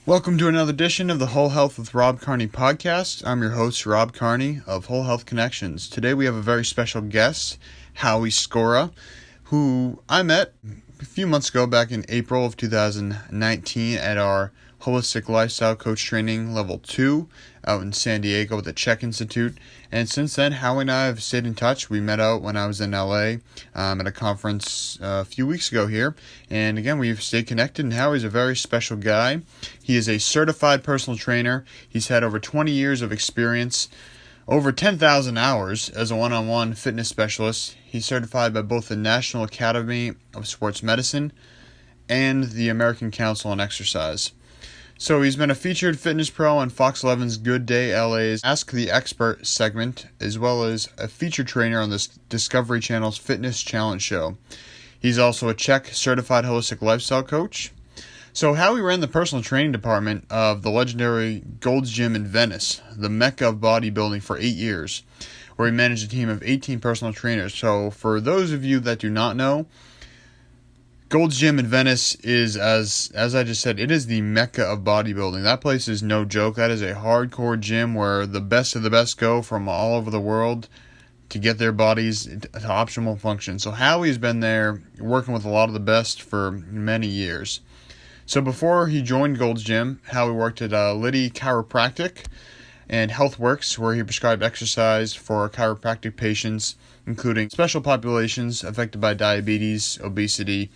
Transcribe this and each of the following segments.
Welcome to another edition of the Whole Health with Rob Carney Podcast. I'm your host, Rob Carney of Whole Health Connections. Today we have a very special guest, Howie Skora, who I met a few months ago back in April of 2019 at our Holistic Lifestyle Coach Training Level 2 out in San Diego with the CHEK Institute. And since then, Howie and I have stayed in touch. We met out when I was in LA at a conference a few weeks ago here. And again, we've stayed connected, and Howie's a very special guy. He is a certified personal trainer. He's had over 20 years of experience, over 10,000 hours as a one-on-one fitness specialist. He's certified by both the National Academy of Sports Medicine and the American Council on Exercise. So he's been a featured fitness pro on Fox 11's Good Day LA's Ask the Expert segment, as well as a featured trainer on the Discovery Channel's Fitness Challenge show. He's also a CHEK certified holistic lifestyle coach. So Howie ran the personal training department of the legendary Gold's Gym in Venice, the Mecca of bodybuilding, for 8 years, where he managed a team of 18 personal trainers. So for those of you that do not know, Gold's Gym in Venice is, as I just said, it is the Mecca of bodybuilding. That place is no joke. That is a hardcore gym where the best of the best go from all over the world to get their bodies to optimal function. So Howie's been there working with a lot of the best for many years. So before he joined Gold's Gym, Howie worked at Liddy Chiropractic and HealthWorks, where he prescribed exercise for chiropractic patients, including special populations affected by diabetes, obesity,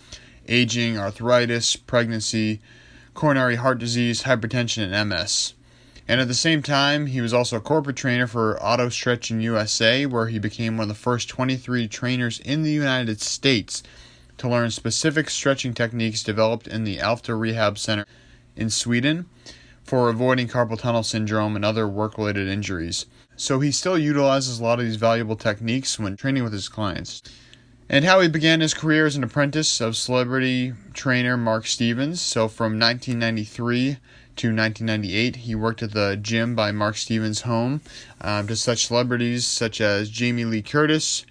aging, arthritis, pregnancy, coronary heart disease, hypertension, and MS. And at the same time, he was also a corporate trainer for Auto Stretch in USA, where he became one of the first 23 trainers in the United States to learn specific stretching techniques developed in the Alfta Rehab Center in Sweden for avoiding carpal tunnel syndrome and other work-related injuries. So he still utilizes a lot of these valuable techniques when training with his clients. And Howie began his career as an apprentice of celebrity trainer Mark Stevens. So from 1993 to 1998, he worked at the gym by Mark Stevens' home to such celebrities such as Jamie Lee Curtis,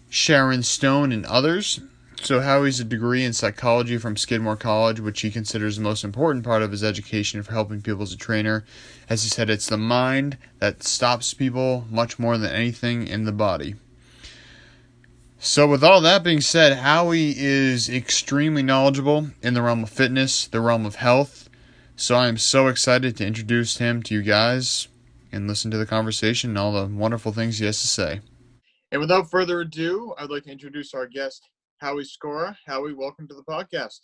Sharon Stone, and others. So Howie's a degree in psychology from Skidmore College, which he considers the most important part of his education for helping people as a trainer. As he said, it's the mind that stops people much more than anything in the body. So with all that being said, Howie is extremely knowledgeable in the realm of fitness, the realm of health. So I am so excited to introduce him to you guys and listen to the conversation and all the wonderful things he has to say. And without further ado, I'd like to introduce our guest, Howie Skora. Howie, welcome to the podcast.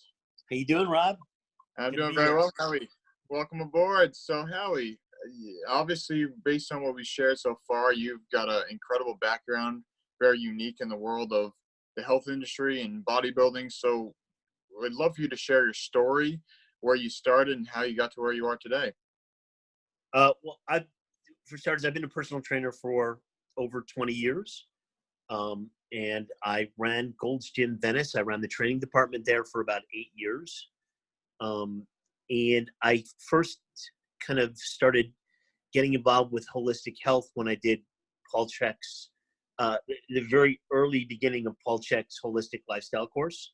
How you doing, Rob? I'm doing very well, Howie. Welcome aboard. So, Howie, obviously, based on what we shared so far, you've got an incredible background, very unique in the world of the health industry and bodybuilding. So, we'd love for you to share your story, where you started, and how you got to where you are today. For starters, I've been a personal trainer for over 20 years. And I ran Gold's Gym Venice. I ran the training department there for about 8 years. And I first kind of started getting involved with holistic health when I did Paul CHEK's, the very early beginning of Paul CHEK's holistic lifestyle course.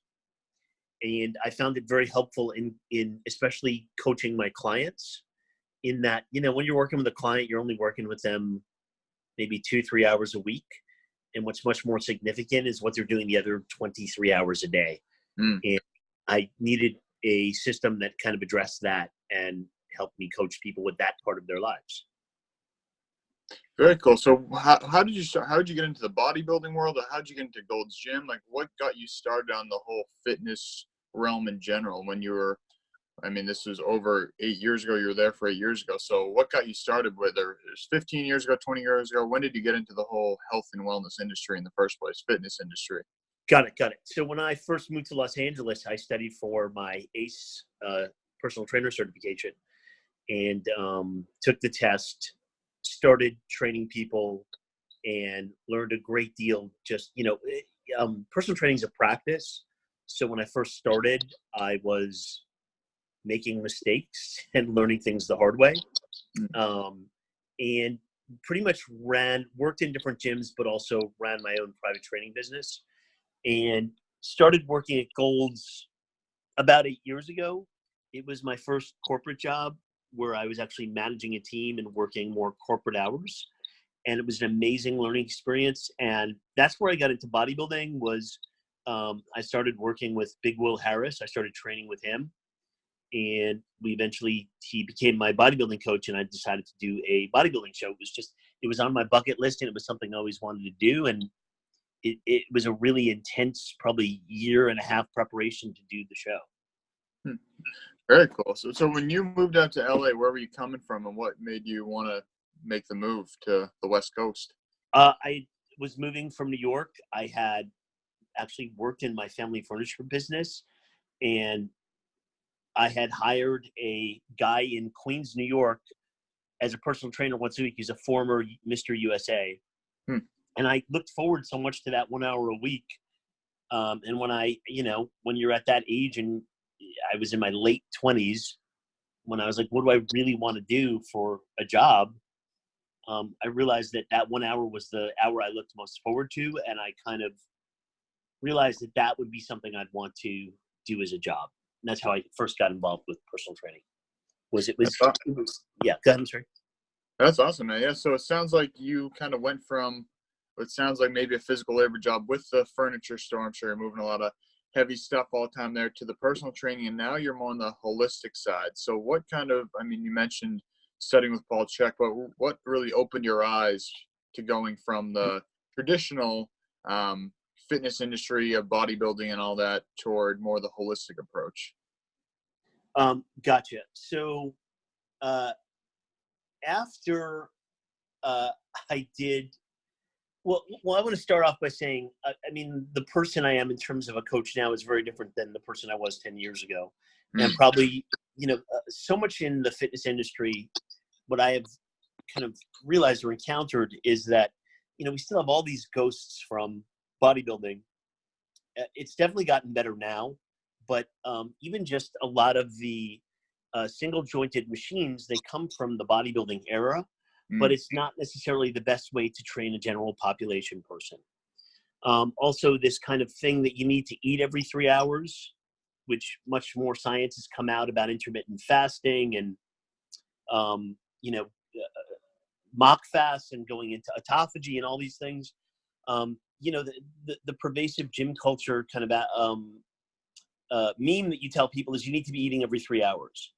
And I found it very helpful in especially coaching my clients, in that, when you're working with a client, you're only working with them maybe 2-3 hours a week. And what's much more significant is what they're doing the other 23 hours a day. And I needed a system that kind of addressed that and helped me coach people with that part of their lives. Very cool. So how did you start? How did you get into the bodybuilding world? Or how did you get into Gold's Gym? Like, what got you started on the whole fitness realm in general when you were, this was over 8 years ago. You were there for 8 years ago. So what got you started, whether it was 15 years ago, 20 years ago? When did you get into the whole health and wellness industry in the first place, fitness industry? Got it. So when I first moved to Los Angeles, I studied for my ACE personal trainer certification and took the test, started training people, and learned a great deal. Just, personal training is a practice. So when I first started, I was making mistakes and learning things the hard way. And pretty much worked in different gyms, but also ran my own private training business, and started working at Gold's about 8 years ago. It was my first corporate job where I was actually managing a team and working more corporate hours. And it was an amazing learning experience. And that's where I got into bodybuilding was I started working with Big Will Harris. I started training with him. And he became my bodybuilding coach, and I decided to do a bodybuilding show. It was on my bucket list, and it was something I always wanted to do. And it was a really intense, probably year and a half preparation to do the show. Very cool. So when you moved out to LA, where were you coming from, and what made you want to make the move to the West Coast? I was moving from New York. I had actually worked in my family furniture business, and I had hired a guy in Queens, New York, as a personal trainer once a week. He's a former Mr. USA. And I looked forward so much to that 1 hour a week. And when you're at that age, and I was in my late 20s, when I was like, what do I really want to do for a job? I realized that 1 hour was the hour I looked most forward to. And I kind of realized that would be something I'd want to do as a job. And that's how I first got involved with personal training. Yeah, go ahead, I'm sorry. That's awesome, man. Yeah, so it sounds like you kind of went from what sounds like maybe a physical labor job with the furniture store. I'm sure you're moving a lot of heavy stuff all the time there to the personal training, and now you're more on the holistic side. So what kind of, you mentioned studying with Paul CHEK, but what really opened your eyes to going from the traditional fitness industry of bodybuilding and all that toward more the holistic approach? Gotcha. So after I did, well, I want to start off by saying, the person I am in terms of a coach now is very different than the person I was 10 years ago. And probably, so much in the fitness industry, what I have kind of realized or encountered is that, we still have all these ghosts from bodybuilding. It's definitely gotten better now, but even just a lot of the single jointed machines, they come from the bodybuilding era, but it's not necessarily the best way to train a general population person. Also, this kind of thing that you need to eat every 3 hours, which much more science has come out about intermittent fasting and, mock fasts and going into autophagy and all these things. The pervasive gym culture kind of meme that you tell people is you need to be eating every 3 hours.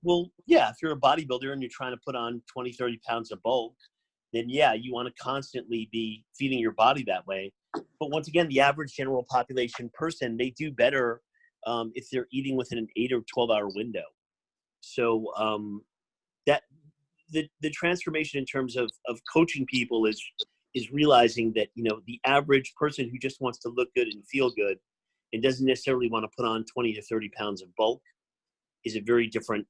Well, yeah, if you're a bodybuilder and you're trying to put on 20, 30 pounds of bulk, then yeah, you want to constantly be feeding your body that way. But once again, the average general population person, they do better if they're eating within an 8 or 12 hour window. So that the transformation in terms of coaching people is realizing that, the average person who just wants to look good and feel good and doesn't necessarily want to put on 20 to 30 pounds of bulk is a very different,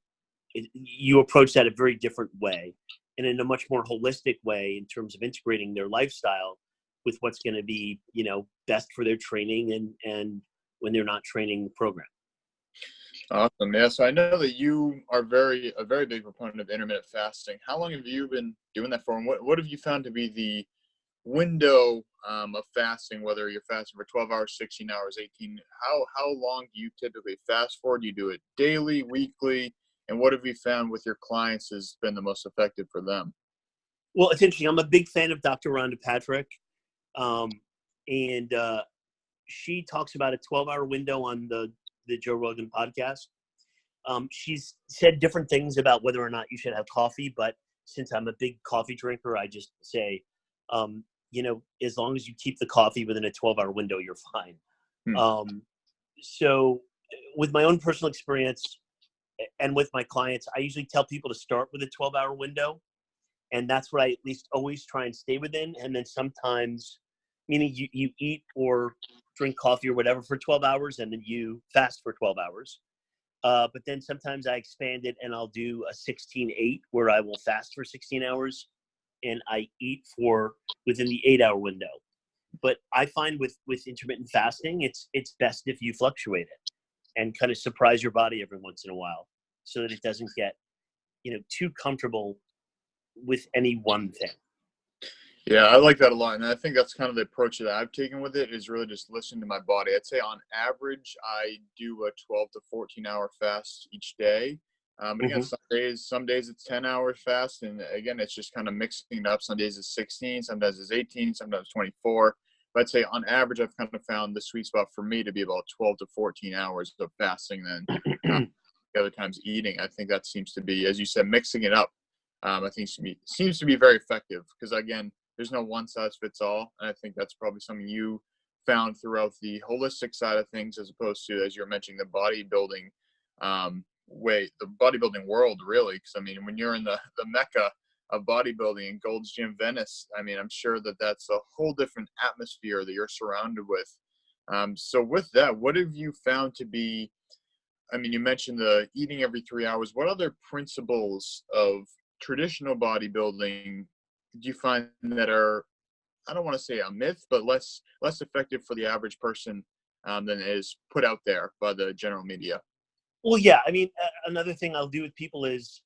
you approach that a very different way and in a much more holistic way in terms of integrating their lifestyle with what's going to be, best for their training and when they're not training the program. Awesome. Yeah. So I know that you are a very big proponent of intermittent fasting. How long have you been doing that for? And what have you found to be the window of fasting, whether you're fasting for 12 hours, 16 hours, 18, how long do you typically fast for? Do you do it daily, weekly? And what have you found with your clients has been the most effective for them? Well, it's interesting. I'm a big fan of Dr. Rhonda Patrick. And she talks about a 12-hour window on the Joe Rogan podcast. She's said different things about whether or not you should have coffee, but since I'm a big coffee drinker, I just say, as long as you keep the coffee within a 12-hour window, you're fine. So with my own personal experience and with my clients, I usually tell people to start with a 12-hour window. And that's what I at least always try and stay within. And then sometimes, meaning you eat or drink coffee or whatever for 12 hours and then you fast for 12 hours. But then sometimes I expand it and I'll do a 16-8 where I will fast for 16 hours and I eat for within the 8-hour window. But I find with intermittent fasting, it's best if you fluctuate it and kind of surprise your body every once in a while so that it doesn't get, too comfortable with any one thing. Yeah, I like that a lot. And I think that's kind of the approach that I've taken with it, is really just listening to my body. I'd say on average, I do a 12 to 14 hour fast each day. But again, Hmm. some days it's 10 hours fast. And again, it's just kind of mixing it up. Some days it's 16, sometimes it's 18, sometimes 24. But I'd say on average, I've kind of found the sweet spot for me to be about 12 to 14 hours of fasting, then the other times eating. I think that seems to be, as you said, mixing it up. I think seems to be very effective, because again, there's no one size fits all. And I think that's probably something you found throughout the holistic side of things, as opposed to, as you're mentioning, the bodybuilding the bodybuilding world, really. Because I mean, when you're in the Mecca of bodybuilding in Gold's Gym, Venice, I mean, I'm sure that that's a whole different atmosphere that you're surrounded with. So with that, what have you found to be, I mean, you mentioned the eating every 3 hours. What other principles of traditional bodybuilding do you find that are, I don't want to say a myth, but less effective for the average person than is put out there by the general media? Well, yeah. I mean, another thing I'll do with people is,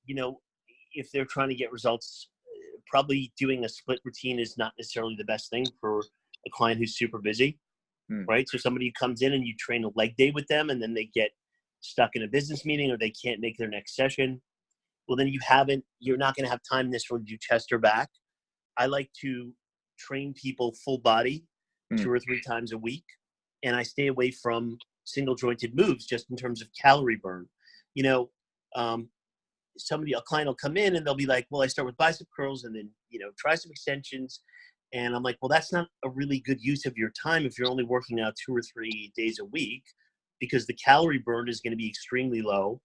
if they're trying to get results, probably doing a split routine is not necessarily the best thing for a client who's super busy, right? So somebody who comes in and you train a leg day with them, and then they get stuck in a business meeting or they can't make their next session. Well, then you're not going to have time necessarily to do chest or back. I like to train people full body 2 or 3 times a week, and I stay away from single jointed moves just in terms of calorie burn. A client will come in and they'll be like, well, I start with bicep curls and then, tricep extensions. And I'm like, well, that's not a really good use of your time if you're only working out 2 or 3 days a week, because the calorie burn is going to be extremely low.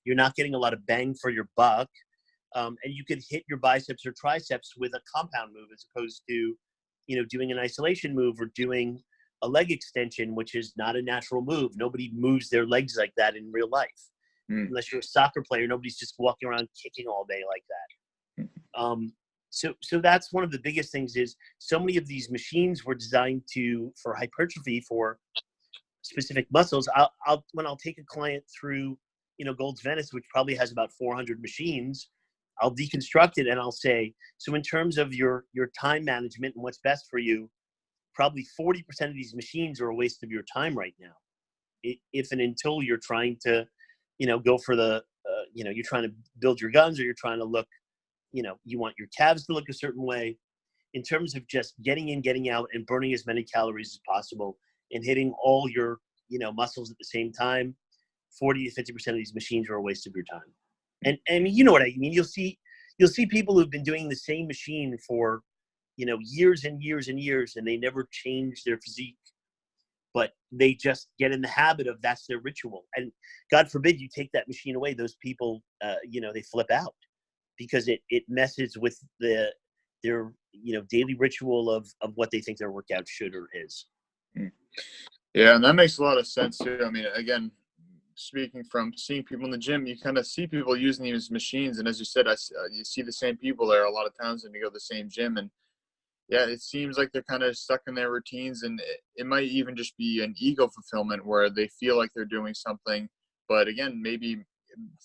You're not getting a lot of bang for your buck. And you could hit your biceps or triceps with a compound move, as opposed to, doing an isolation move or doing a leg extension, which is not a natural move. Nobody moves their legs like that in real life. Unless you're a soccer player, nobody's just walking around kicking all day like that. So that's one of the biggest things, is so many of these machines were designed for hypertrophy, for specific muscles. When I'll take a client through, Gold's Venice, which probably has about 400 machines, I'll deconstruct it and I'll say, so in terms of your time management and what's best for you, probably 40% of these machines are a waste of your time right now. If and until you're trying to, go for you're trying to build your guns, or you're trying to look, you want your calves to look a certain way. In terms of just getting in, getting out, and burning as many calories as possible, and hitting all your, muscles at the same time, 40 to 50% of these machines are a waste of your time. And I mean, you know what I mean? You'll see people who've been doing the same machine for, years and years and years, and they never change their physique, but they just get in the habit of, that's their ritual. And God forbid you take that machine away, those people, they flip out, because it messes with their, daily ritual of what they think their workout should or is. Yeah, and that makes a lot of sense too. I mean, again, speaking from seeing people in the gym, you kind of see people using these machines, and as you said, you see the same people there a lot of times when you go to the same gym, and yeah, it seems like they're kind of stuck in their routines, and it might even just be an ego fulfillment where they feel like they're doing something, but again, maybe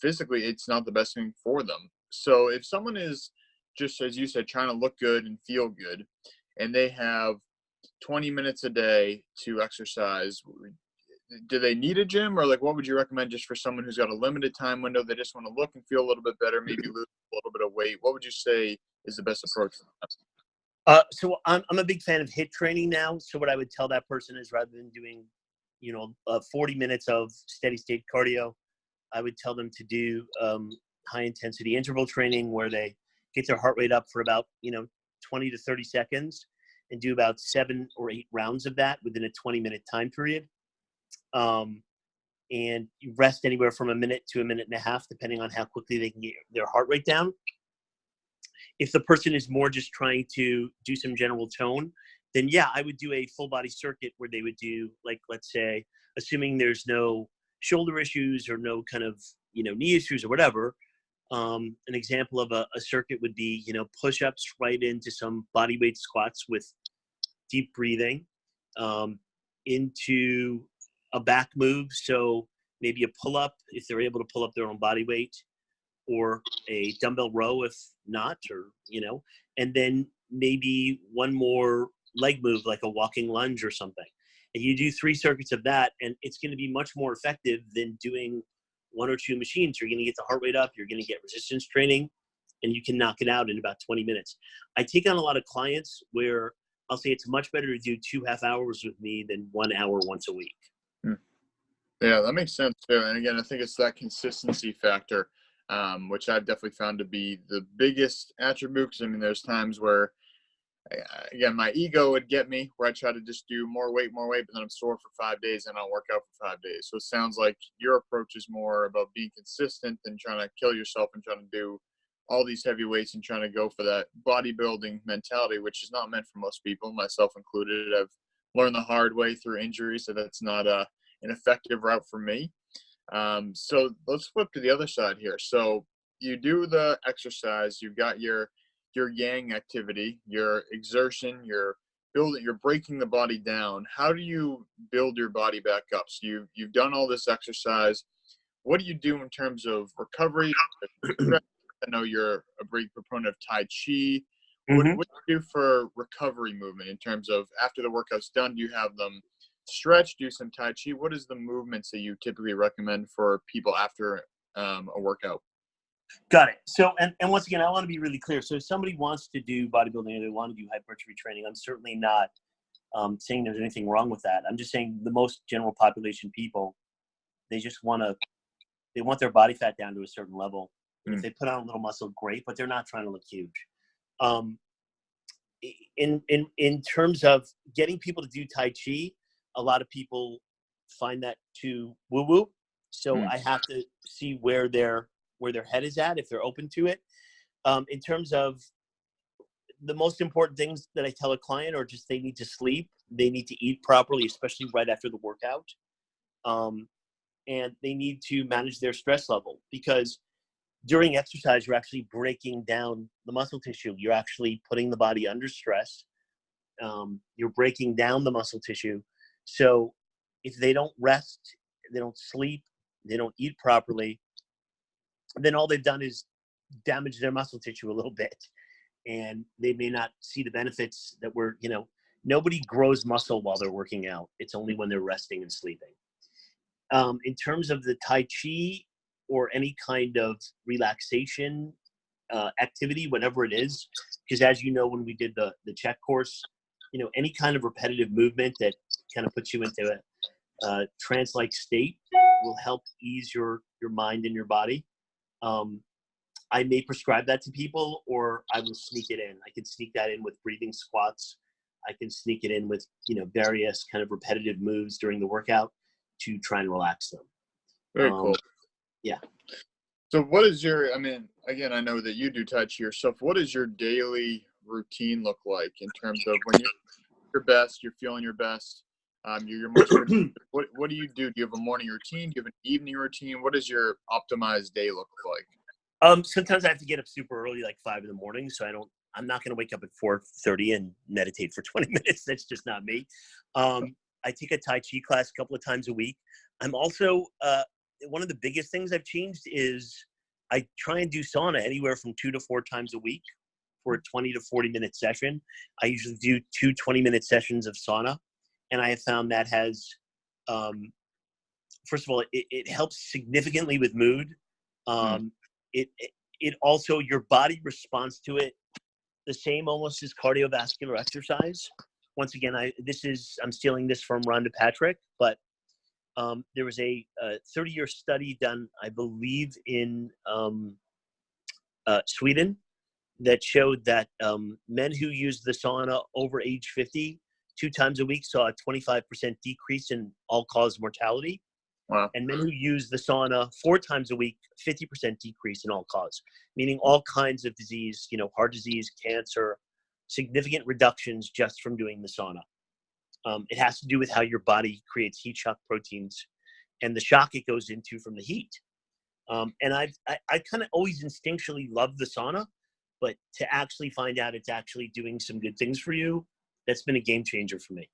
physically it's not the best thing for them. So if someone is, just as you said, trying to look good and feel good, and they have 20 minutes a day to exercise, do they need a gym, or like what would you recommend just for someone who's got a limited time window, they just want to look and feel a little bit better, maybe lose a little bit of weight? What would you say is the best approach for them? So I'm a big fan of HIIT training now. So what I would tell that person is, rather than doing, 40 minutes of steady state cardio, I would tell them to do high intensity interval training, where they get their heart rate up for about, 20 to 30 seconds, and do about 7 or 8 rounds of that within a 20-minute time period. And you rest anywhere from a minute to a minute and a half, depending on how quickly they can get their heart rate down. If the person is more just trying to do some general tone, then yeah, I would do a full body circuit where they would do, like, let's say, assuming there's no shoulder issues or no kind of, knee issues or whatever. An example of a circuit would be, push-ups right into some body weight squats with deep breathing, into a back move. So maybe a pull-up if they're able to pull up their own body weight, or a dumbbell row if not, or, and then maybe one more leg move, like a walking lunge or something. And you do 3 circuits of that, and it's going to be much more effective than doing 1 or 2 machines. You're going to get the heart rate up, you're going to get resistance training, and you can knock it out in about 20 minutes. I take on a lot of clients where I'll say it's much better to do 2 half hours with me than 1 hour once a week. Yeah, that makes sense too. And again, I think it's that consistency factor, which I've definitely found to be the biggest attribute. Because I mean, there's times where, again, my ego would get me where I try to just do more weight, but then I'm sore for 5 days and I'll work out for 5 days. So it sounds like your approach is more about being consistent than trying to kill yourself and trying to do all these heavy weights and trying to go for that bodybuilding mentality, which is not meant for most people, myself included. I've learned the hard way through injury, so that's not an effective route for me. So let's flip to the other side here. So you do the exercise, you've got your yang activity, your exertion, you're breaking the body down. How do you build your body back up? So you've done all this exercise. What do you do in terms of recovery? I know you're a big proponent of Tai Chi. What do you do for recovery movement in terms of after the workout's done? Do you have them stretch, do some Tai Chi? What is the movements that you typically recommend for people after a workout? Got it. So, and once again, I want to be really clear. So if somebody wants to do bodybuilding or they want to do hypertrophy training, I'm certainly not saying there's anything wrong with that. I'm just saying the most general population people, they want their body fat down to a certain level. And if they put on a little muscle, great, but they're not trying to look huge. In terms of getting people to do Tai Chi, a lot of people find that too woo-woo. So I have to see where their head is at, if they're open to it. In terms of the most important things that I tell a client are just they need to sleep, they need to eat properly, especially right after the workout. And they need to manage their stress level, because during exercise, you're actually breaking down the muscle tissue. You're actually putting the body under stress. You're breaking down the muscle tissue. So if they don't rest, they don't sleep, they don't eat properly, then all they've done is damage their muscle tissue a little bit. And they may not see the benefits that nobody grows muscle while they're working out. It's only when they're resting and sleeping. In terms of the Tai Chi or any kind of relaxation activity, whatever it is, because as you know, when we did the CHEK course, any kind of repetitive movement that kind of puts you into a trance-like state will help ease your mind and your body. I may prescribe that to people, or I will sneak it in. I can sneak that in with breathing squats. I can sneak it in with various kind of repetitive moves during the workout to try and relax them. Very cool. Yeah. So what is again, I know that you do Tai Chi yourself. What does your daily routine look like in terms of when you're your best, you're feeling your best, you're most what do you do? Do you have a morning routine? Do you have an evening routine? What does your optimized day look like? Sometimes I have to get up super early, like 5 a.m. So I'm not going to wake up at 4:30 and meditate for 20 minutes. That's just not me. I take a Tai Chi class a couple of times a week. I'm also, one of the biggest things I've changed is I try and do sauna anywhere from 2 to 4 times a week for a 20 to 40 minute session. I usually do 2 20-minute sessions of sauna. And I have found that has, first of all, it helps significantly with mood. It also, your body responds to it the same almost as cardiovascular exercise. Once again, I'm stealing this from Rhonda Patrick, but there was a 30-year study done, I believe, in Sweden that showed that men who used the sauna over age 50 2 times a week saw a 25% decrease in all-cause mortality. Wow. And men who use the sauna 4 times a week, 50% decrease in all-cause, meaning all kinds of disease, heart disease, cancer, significant reductions just from doing the sauna. It has to do with how your body creates heat shock proteins and the shock it goes into from the heat. And I kind of always instinctually loved the sauna, but to actually find out it's actually doing some good things for you, that's been a game changer for me.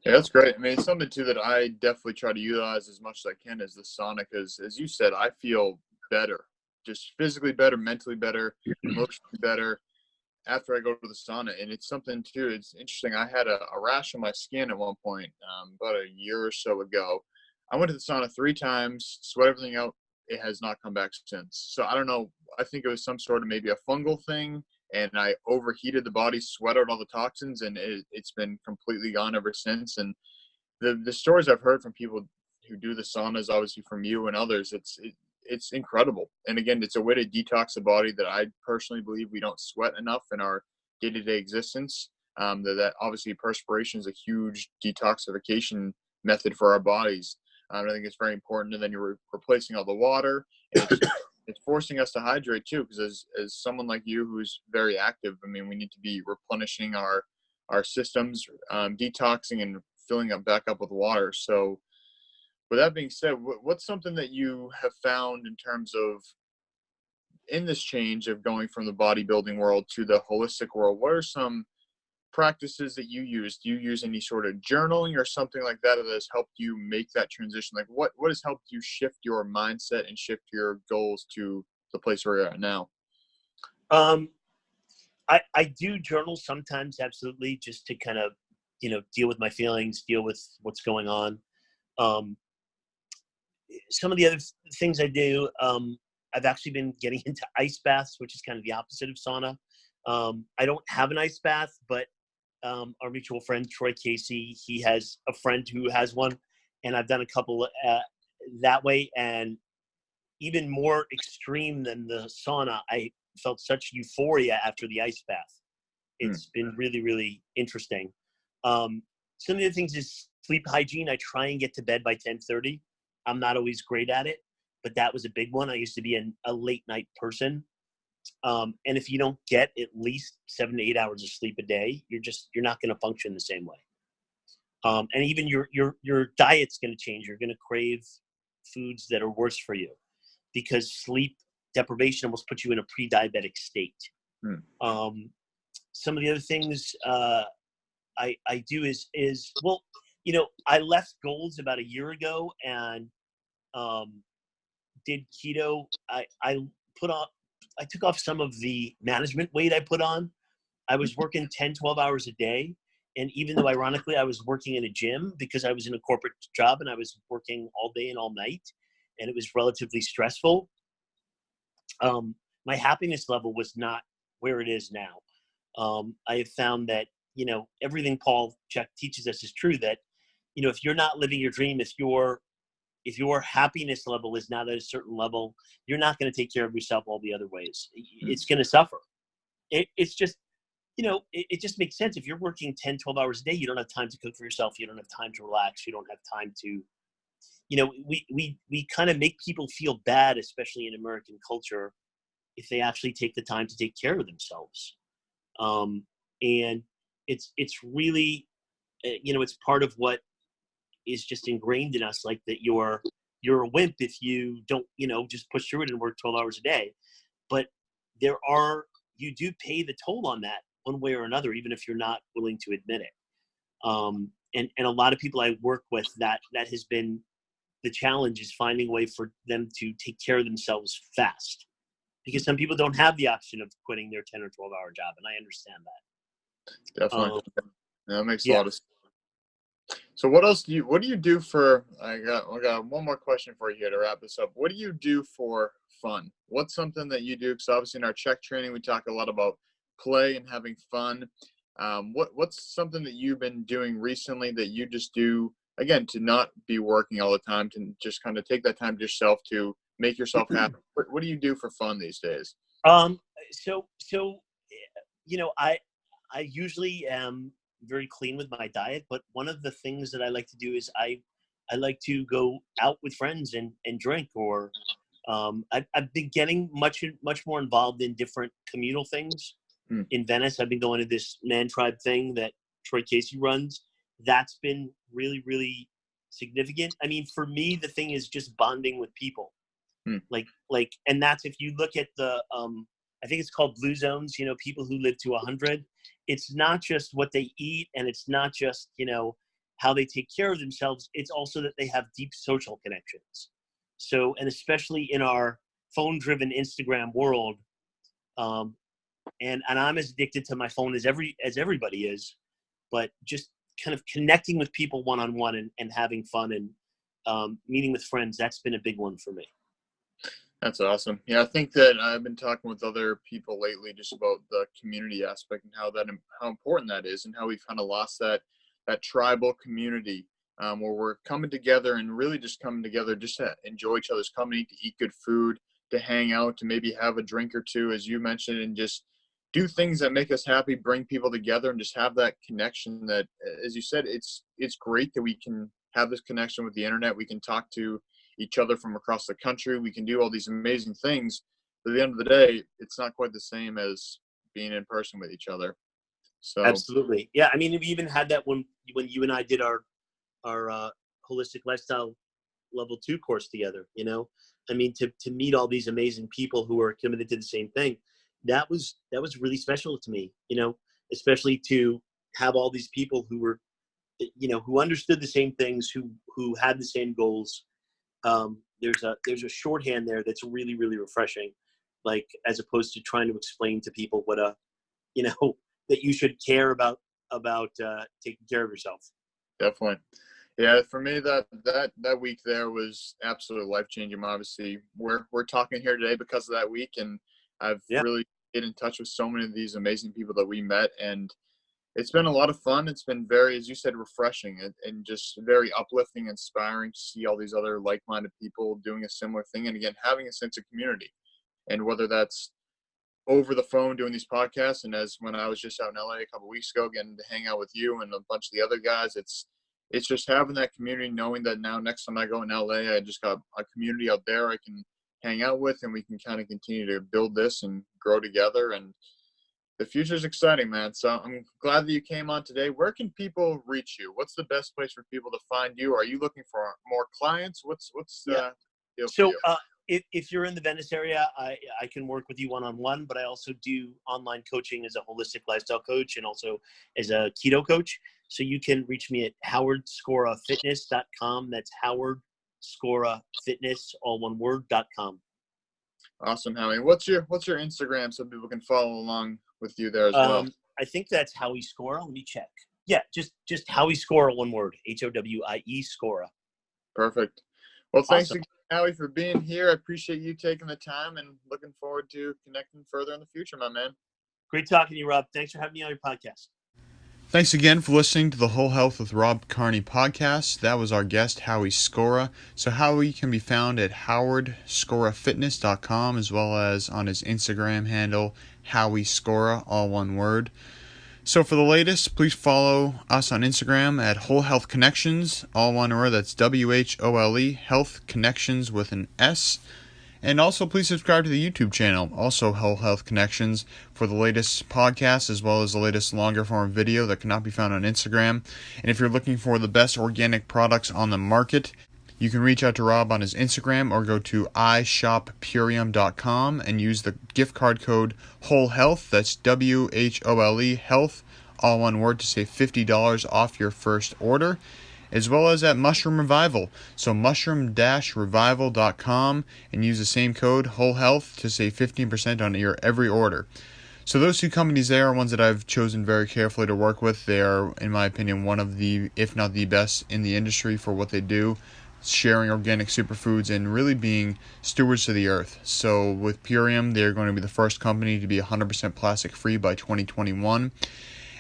Yeah, that's great. It's something too that I definitely try to utilize as much as I can is the sauna, because as you said, I feel better, just physically better, mentally better, emotionally better. after I go to the sauna, and it's something too. It's interesting. I had a rash on my skin at one point, about a year or so ago. I went to the sauna 3 times, sweat everything out. It has not come back since. So I don't know. I think it was some sort of maybe a fungal thing, and I overheated the body, sweat out all the toxins, and it's been completely gone ever since. And the stories I've heard from people who do the saunas, obviously from you and others, it's incredible. And again, it's a way to detox the body that I personally believe we don't sweat enough in our day-to-day existence. That obviously perspiration is a huge detoxification method for our bodies. I think it's very important. And then you're replacing all the water. And it's forcing us to hydrate too, because as someone like you who's very active, I mean, we need to be replenishing our systems, detoxing and filling up back up with water. So with that being said, what's something that you have found in terms of in this change of going from the bodybuilding world to the holistic world? What are some practices that you use? Do you use any sort of journaling or something like that has helped you make that transition? Like what has helped you shift your mindset and shift your goals to the place where you're at now? I do journal sometimes, absolutely, just to kind of, deal with my feelings, deal with what's going on. Some of the other things I do, I've actually been getting into ice baths, which is kind of the opposite of sauna. I don't have an ice bath, but our mutual friend, Troy Casey, he has a friend who has one, and I've done a couple that way. And even more extreme than the sauna, I felt such euphoria after the ice bath. It's been really, really interesting. Some of the other things is sleep hygiene. I try and get to bed by 10:30. I'm not always great at it, but that was a big one. I used to be a late night person. And if you don't get at least 7 to 8 hours of sleep a day, you're not going to function the same way. And even your diet's going to change. You're going to crave foods that are worse for you because sleep deprivation almost puts you in a pre-diabetic state. Some of the other things I do is well, I left Gold's about a year ago and did keto. I took off some of the management weight I put on. I was working 10, 12 hours a day. And even though ironically I was working in a gym because I was in a corporate job and I was working all day and all night and it was relatively stressful, my happiness level was not where it is now. I have found that, everything Paul CHEK teaches us is true, that, if you're not living your dream, if your happiness level is not at a certain level, you're not going to take care of yourself all the other ways. It's going to suffer. It's just, it just makes sense. If you're working 10, 12 hours a day, you don't have time to cook for yourself. You don't have time to relax. You don't have time to, we kind of make people feel bad, especially in American culture, if they actually take the time to take care of themselves. And it's really, it's part of what is just ingrained in us, like that you're a wimp if you don't, just push through it and work 12 hours a day. But you do pay the toll on that one way or another, even if you're not willing to admit it. And a lot of people I work with, that has been the challenge, is finding a way for them to take care of themselves fast. Because some people don't have the option of quitting their 10 or 12-hour job, and I understand that. Definitely. That makes a lot of sense. So what do you do for, I got one more question for you here to wrap this up. What do you do for fun? What's something that you do? Because obviously in our CHEK training, we talk a lot about play and having fun. What's something that you've been doing recently that you just do, again, to not be working all the time, to just kind of take that time to yourself to make yourself happy? What do you do for fun these days? So I usually am very clean with my diet, but one of the things that I like to do is I like to go out with friends and drink, or I've been getting much more involved in different communal things. In Venice, I've been going to this Man Tribe thing that Troy Casey runs. That's been really, really significant. I mean, for me, the thing is just bonding with people. And that's, if you look at the, I think it's called Blue Zones, people who live to 100. It's not just what they eat, and it's not just, how they take care of themselves. It's also that they have deep social connections. So, and especially in our phone-driven Instagram world, and I'm as addicted to my phone as everybody is, but just kind of connecting with people one-on-one and having fun and meeting with friends, that's been a big one for me. That's awesome. Yeah, I think that I've been talking with other people lately just about the community aspect and how important that is, and how we've kind of lost that tribal community where we're coming together and really just coming together just to enjoy each other's company, to eat good food, to hang out, to maybe have a drink or two, as you mentioned, and just do things that make us happy, bring people together, and just have that connection that, as you said, it's great that we can have this connection with the internet. We can talk to each other from across the country. We can do all these amazing things. But at the end of the day, it's not quite the same as being in person with each other. So absolutely. Yeah. I mean, we even had that when you and I did our holistic lifestyle level 2 course together, you know, I mean, to meet all these amazing people who are committed to the same thing, that was really special to me, you know, especially to have all these people who were, you know, who understood the same things, who had the same goals. There's a shorthand there that's really, really refreshing, like, as opposed to trying to explain to people what you know, that you should care about taking care of yourself. Definitely. Yeah, for me, that week there was absolutely life-changing. Obviously, we're talking here today because of that week, and I've really get in touch with so many of these amazing people that we met, and it's been a lot of fun. It's been very, as you said, refreshing and just very uplifting, inspiring to see all these other like-minded people doing a similar thing, and again, having a sense of community. And whether that's over the phone doing these podcasts, and as when I was just out in LA a couple of weeks ago, getting to hang out with you and a bunch of the other guys, it's just having that community, knowing that now next time I go in LA, I just got a community out there I can hang out with, and we can kind of continue to build this and grow together. And the future is exciting, man. So I'm glad that you came on today. Where can people reach you? What's the best place for people to find you? Are you looking for more clients? What's the deal for you? If you're in the Venice area, I can work with you one-on-one, but I also do online coaching as a holistic lifestyle coach and also as a keto coach. So you can reach me at howardskorafitness.com. That's howardskorafitness, all one word, .com. Awesome, Howie. What's your Instagram so people can follow along with you there as well? I think that's Howie Skora. Let me check. Yeah, just Howie Skora, one word, HOWIE Skora. Perfect. Well, thanks Awesome. again, Howie, for being here. I appreciate you taking the time, and looking forward to connecting further in the future, my man. Great talking to you, Rob. Thanks for having me on your podcast. Thanks again for listening to the Whole Health with Rob Carney podcast. That was our guest, Howie Skora. So Howie can be found at howardskorafitness.com, as well as on his Instagram handle, Howie Skora, all one word. So for the latest, please follow us on Instagram at Whole Health Connections, all one word. That's WHOLE, Health Connections with an S. And also, please subscribe to the YouTube channel, also Whole Health Connections, for the latest podcasts as well as the latest longer form video that cannot be found on Instagram. And if you're looking for the best organic products on the market, you can reach out to Rob on his Instagram or go to ishoppurium.com and use the gift card code WHOLEHEALTH, that's WHOLE, health, all one word, to save $50 off your first order, as well as at Mushroom Revival. So mushroom-revival.com and use the same code WHOLEHEALTH to save 15% on your every order. So those two companies there are ones that I've chosen very carefully to work with. They are, in my opinion, one of the, if not the best in the industry for what they do, sharing organic superfoods and really being stewards to the earth. So with Purium, they're going to be the first company to be 100% plastic free by 2021.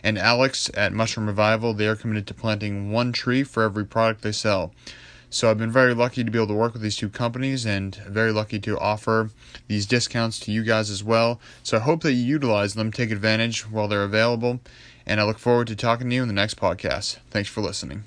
And Alex at Mushroom Revival, they are committed to planting one tree for every product they sell. So I've been very lucky to be able to work with these two companies, and very lucky to offer these discounts to you guys as well. So I hope that you utilize them, take advantage while they're available, and I look forward to talking to you in the next podcast. Thanks for listening.